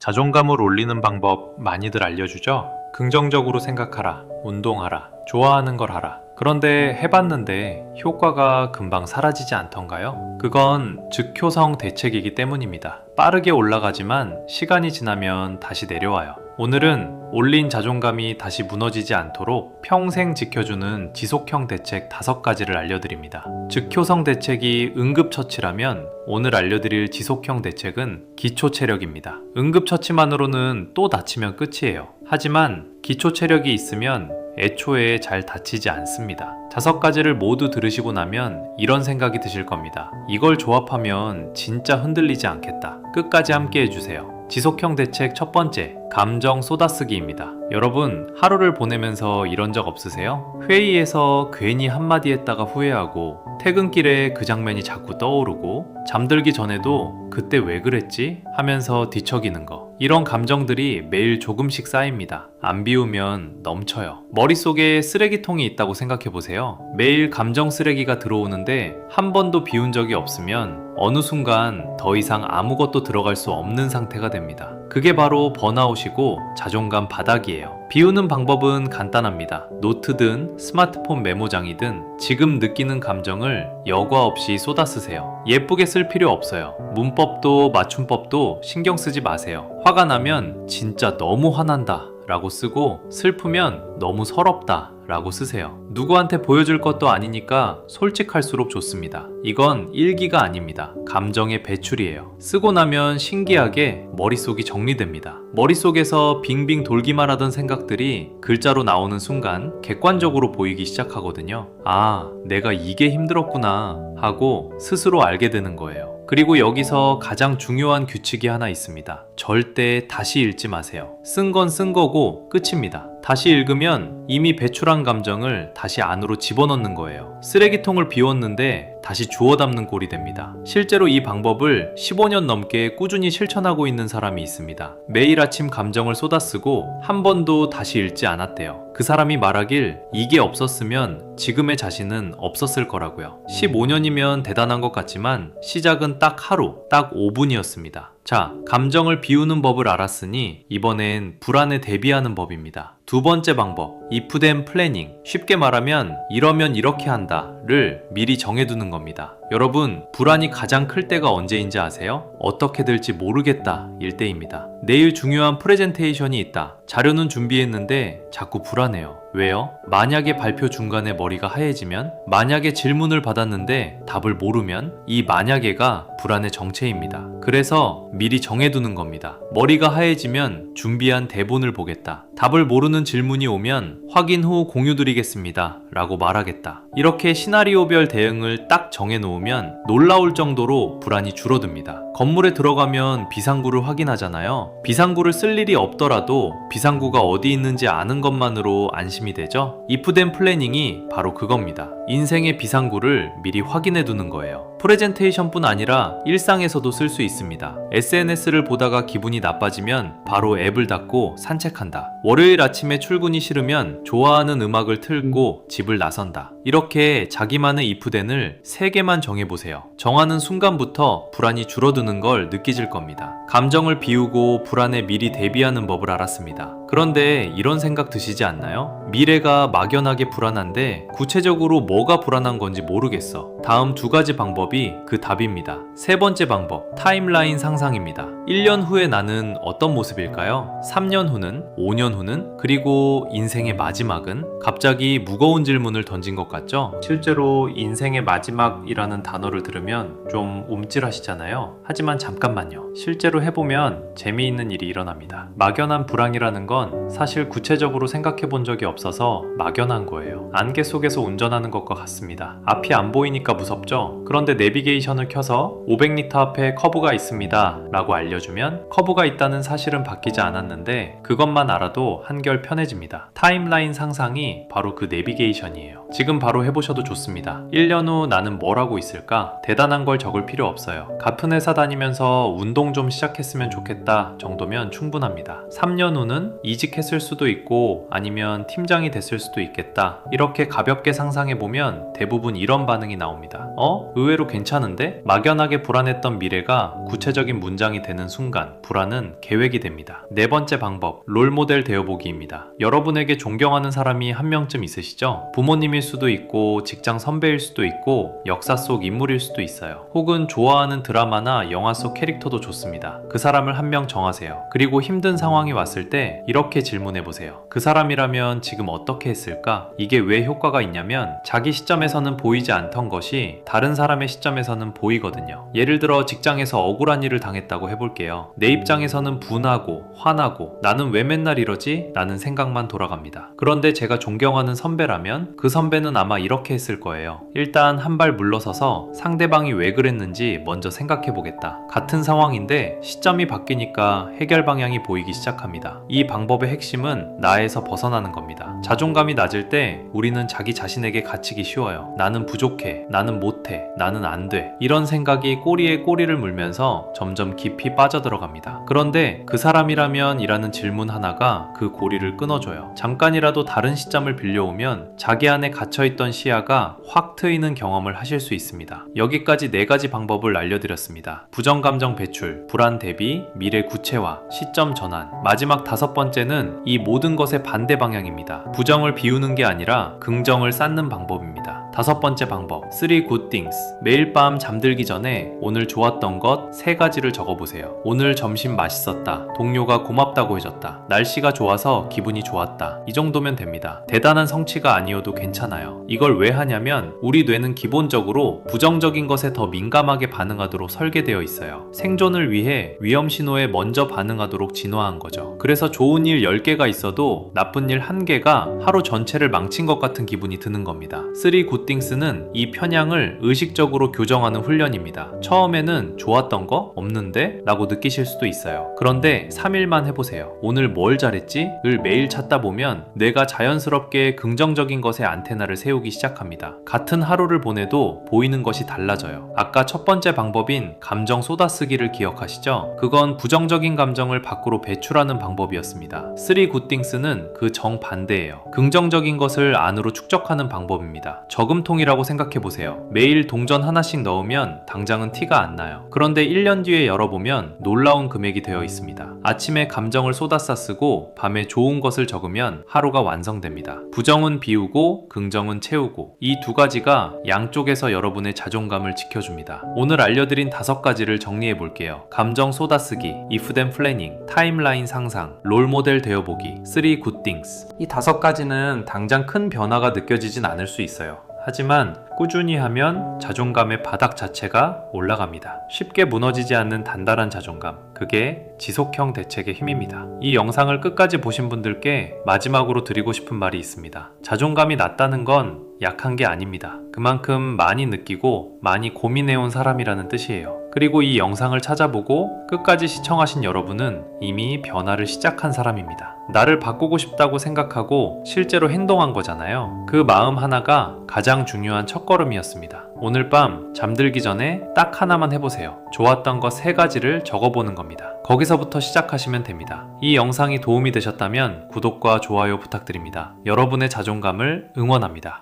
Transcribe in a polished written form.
자존감을 올리는 방법 많이들 알려주죠? 긍정적으로 생각하라, 운동하라, 좋아하는 걸 하라. 그런데 해봤는데 효과가 금방 사라지지 않던가요? 그건 즉효성 대책이기 때문입니다. 빠르게 올라가지만 시간이 지나면 다시 내려와요. 오늘은 올린 자존감이 다시 무너지지 않도록 평생 지켜주는 지속형 대책 5가지를 알려드립니다. 즉효성 대책이 응급처치라면 오늘 알려드릴 지속형 대책은 기초체력입니다. 응급처치만으로는 또 다치면 끝이에요. 하지만 기초체력이 있으면 애초에 잘 다치지 않습니다. 5가지를 모두 들으시고 나면 이런 생각이 드실 겁니다. 이걸 조합하면 진짜 흔들리지 않겠다. 끝까지 함께 해주세요. 지속형 대책 첫 번째, 감정 쏟아쓰기입니다. 여러분, 하루를 보내면서 이런 적 없으세요? 회의에서 괜히 한마디 했다가 후회하고, 퇴근길에 그 장면이 자꾸 떠오르고, 잠들기 전에도 그때 왜 그랬지? 하면서 뒤척이는 거. 이런 감정들이 매일 조금씩 쌓입니다. 안 비우면 넘쳐요. 머릿속에 쓰레기통이 있다고 생각해보세요. 매일 감정 쓰레기가 들어오는데 한 번도 비운 적이 없으면 어느 순간 더 이상 아무것도 들어갈 수 없는 상태가 됩니다. 그게 바로 번아웃이고 자존감 바닥이에요. 비우는 방법은 간단합니다. 노트든 스마트폰 메모장이든 지금 느끼는 감정을 여과 없이 쏟아 쓰세요. 예쁘게 쓸 필요 없어요. 문법도 맞춤법도 신경 쓰지 마세요. 화가 나면 진짜 너무 화난다 라고 쓰고, 슬프면 너무 서럽다 라고 쓰세요. 누구한테 보여줄 것도 아니니까 솔직할수록 좋습니다. 이건 일기가 아닙니다. 감정의 배출이에요. 쓰고 나면 신기하게 머릿속이 정리됩니다. 머릿속에서 빙빙 돌기만 하던 생각들이 글자로 나오는 순간 객관적으로 보이기 시작하거든요. 아, 내가 이게 힘들었구나 하고 스스로 알게 되는 거예요. 그리고 여기서 가장 중요한 규칙이 하나 있습니다. 절대 다시 읽지 마세요. 쓴 건 쓴 거고 끝입니다. 다시 읽으면 이미 배출한 감정을 다시 안으로 집어넣는 거예요. 쓰레기통을 비웠는데 다시 주워 담는 꼴이 됩니다. 실제로 이 방법을 15년 넘게 꾸준히 실천하고 있는 사람이 있습니다. 매일 아침 감정을 쏟아쓰고 한 번도 다시 읽지 않았대요. 그 사람이 말하길 이게 없었으면 지금의 자신은 없었을 거라고요. 15년이면 대단한 것 같지만 시작은 딱 하루, 딱 5분이었습니다. 자, 감정을 비우는 법을 알았으니 이번엔 불안에 대비하는 법입니다. 두 번째 방법, if then planning. 쉽게 말하면 이러면 이렇게 한다를 미리 정해두는 겁니다. 여러분, 불안이 가장 클 때가 언제인지 아세요? 어떻게 될지 모르겠다 일 때입니다. 내일 중요한 프레젠테이션이 있다. 자료는 준비했는데 자꾸 불안해요. 왜요? 만약에 발표 중간에 머리가 하얘지면, 만약에 질문을 받았는데 답을 모르면, 이 만약에가 불안의 정체입니다. 그래서 미리 정해두는 겁니다. 머리가 하얘지면 준비한 대본을 보겠다. 답을 모르는 질문이 오면 확인 후 공유드리겠습니다 라고 말하겠다. 이렇게 시나리오별 대응을 딱 정해놓으면 놀라울 정도로 불안이 줄어듭니다. 건물에 들어가면 비상구를 확인하잖아요. 비상구를 쓸 일이 없더라도 비상구가 어디 있는지 아는 것만으로 안심이 되죠? if then planning이 바로 그겁니다. 인생의 비상구를 미리 확인해 두는 거예요. 프레젠테이션뿐 아니라 일상에서도 쓸 수 있습니다. SNS를 보다가 기분이 나빠지면 바로 앱을 닫고 산책한다. 월요일 아침에 출근이 싫으면 좋아하는 음악을 틀고 집을 나선다. 이렇게 자기만의 if then을 3개만 정해보세요. 정하는 순간부터 불안이 줄어드는 걸 느끼실 겁니다. 감정을 비우고 불안에 미리 대비하는 법을 알았습니다. 그런데 이런 생각 드시지 않나요? 미래가 막연하게 불안한데 구체적으로 뭐가 불안한 건지 모르겠어. 다음 2가지 방법이 그 답입니다. 세 번째 방법, 타임라인 상상입니다. 1년 후에 나는 어떤 모습일까요? 3년 후는? 5년 후는? 그리고 인생의 마지막은? 갑자기 무거운 질문을 던진 것 같죠? 실제로 인생의 마지막이라는 단어를 들으면 좀 움찔하시잖아요. 하지만 잠깐만요. 실제로 해보면 재미있는 일이 일어납니다. 막연한 불안이라는 건 사실 구체적으로 생각해 본 적이 없어서 막연한 거예요. 안개 속에서 운전하는 것과 같습니다. 앞이 안 보이니까 무섭죠? 그런데 내비게이션을 켜서 500m 앞에 커브가 있습니다 라고 알려주면 커브가 있다는 사실은 바뀌지 않았는데 그것만 알아도 한결 편해집니다. 타임라인 상상이 바로 그 내비게이션이에요. 지금 바로 해보셔도 좋습니다. 1년 후 나는 뭘 하고 있을까? 대단한 걸 적을 필요 없어요. 같은 회사 다니면서 운동 좀 시작했으면 좋겠다 정도면 충분합니다. 3년 후는 이직했을 수도 있고 아니면 팀장이 됐을 수도 있겠다. 이렇게 가볍게 상상해보면 대부분 이런 반응이 나옵니다. 의외로 괜찮은데? 막연하게 불안했던 미래가 구체적인 문장이 되는 순간 불안은 계획이 됩니다. 네 번째 방법, 롤모델 되어보기입니다. 여러분에게 존경하는 사람이 한 명쯤 있으시죠? 부모님일 수도 있고 직장 선배일 수도 있고 역사 속 인물일 수도 있어요. 혹은 좋아하는 드라마나 영화 속 캐릭터도 좋습니다. 그 사람을 한 명 정하세요. 그리고 힘든 상황이 왔을 때 이렇게 질문해보세요. 그 사람이라면 지금 어떻게 했을까? 이게 왜 효과가 있냐면 자기 시점에서는 보이지 않던 것이 다른 사람의 시점에서는 보이거든요. 예를 들어 직장에서 억울한 일을 당했다고 해볼게요. 내 입장에서는 분하고 화나고 나는 왜 맨날 이러지? 라는 생각만 돌아갑니다. 그런데 제가 존경하는 선배라면 그 선배는 아마 이렇게 했을 거예요. 일단 한 발 물러서서 상대방이 왜 그랬는지 먼저 생각해보겠다. 같은 상황인데 시점이 바뀌니까 해결 방향이 보이기 시작합니다. 이 방법의 핵심은 나에서 벗어나는 겁니다. 자존감이 낮을 때 우리는 자기 자신에게 갇히기 쉬워요. 나는 부족해, 나는 못해, 나는 안 돼. 이런 생각이 꼬리에 꼬리를 물면서 점점 깊이 빠져들어갑니다. 그런데 그 사람이라면 이라는 질문 하나가 그 고리를 끊어줘요. 잠깐이라도 다른 시점을 빌려오면 자기 안에 갇혀있던 시야가 확 트이는 경험을 하실 수 있습니다. 여기까지 4가지 방법을 알려드렸습니다. 부정감정 배출, 불안 대비, 미래 구체화, 시점 전환. 마지막 5번째는 이 모든 것의 반대 방향입니다. 부정을 비우는 게 아니라 긍정을 쌓는 방법입니다. 5번째 방법, 3 good things. 매일 밤 잠들기 전에 오늘 좋았던 것 3가지를 적어보세요. 오늘 점심 맛있었다. 동료가 고맙다고 해줬다. 날씨가 좋아서 기분이 좋았다. 이 정도면 됩니다. 대단한 성취가 아니어도 괜찮아요. 이걸 왜 하냐면 우리 뇌는 기본적으로 부정적인 것에 더 민감하게 반응하도록 설계되어 있어요. 생존을 위해 위험 신호에 먼저 반응하도록 진화한 거죠. 그래서 좋은 일 10개가 있어도 나쁜 일 1개가 하루 전체를 망친 것 같은 기분이 드는 겁니다. 3 good things는 이 편향을 의식적으로 교정하는 훈련입니다. 처음에는 좋았던 거 없는데? 라고 느끼실 수도 있어요. 그런데 3일만 해보세요. 오늘 뭘 잘했지? 을 매일 찾다 보면 뇌가 자연스럽게 긍정적인 것에 안테나를 세우기 시작합니다. 같은 하루를 보내도 보이는 것이 달라져요. 아까 첫 번째 방법인 감정 쏟아쓰기를 기억하시죠? 그건 부정적인 감정을 밖으로 배출하는 방법이었습니다. 3 good things는 그 정반대예요. 긍정적인 것을 안으로 축적하는 방법입니다. 저금통이라고 생각해보세요. 매일 동전 하나씩 넣으면 당장은 티가 안 나요. 그런데 1년 뒤에 열어보면 놀라운 금액이 되어 있습니다. 아침에 감정을 쏟아싸 쓰고 밤에 좋은 것을 적으면 하루가 완성됩니다. 부정은 비우고 긍정은 채우고 이 2가지가 양쪽에서 여러분의 자존감을 지켜줍니다. 오늘 알려드린 5가지를 정리해볼게요. 감정 쏟아쓰기, if then planning, 타임라인 상상, 롤모델 되어보기, 3 good things. 이 5가지는 당장 큰 변화가 느껴지진 않을 수 있어요. 하지만 꾸준히 하면 자존감의 바닥 자체가 올라갑니다. 쉽게 무너지지 않는 단단한 자존감. 그게 지속형 대책의 힘입니다. 이 영상을 끝까지 보신 분들께 마지막으로 드리고 싶은 말이 있습니다. 자존감이 낮다는 건 약한 게 아닙니다. 그만큼 많이 느끼고 많이 고민해온 사람이라는 뜻이에요. 그리고 이 영상을 찾아보고 끝까지 시청하신 여러분은 이미 변화를 시작한 사람입니다. 나를 바꾸고 싶다고 생각하고 실제로 행동한 거잖아요. 그 마음 하나가 가장 중요한 첫걸음이었습니다. 오늘 밤 잠들기 전에 딱 하나만 해보세요. 좋았던 것 3가지를 적어보는 겁니다. 거기서부터 시작하시면 됩니다. 이 영상이 도움이 되셨다면 구독과 좋아요 부탁드립니다. 여러분의 자존감을 응원합니다.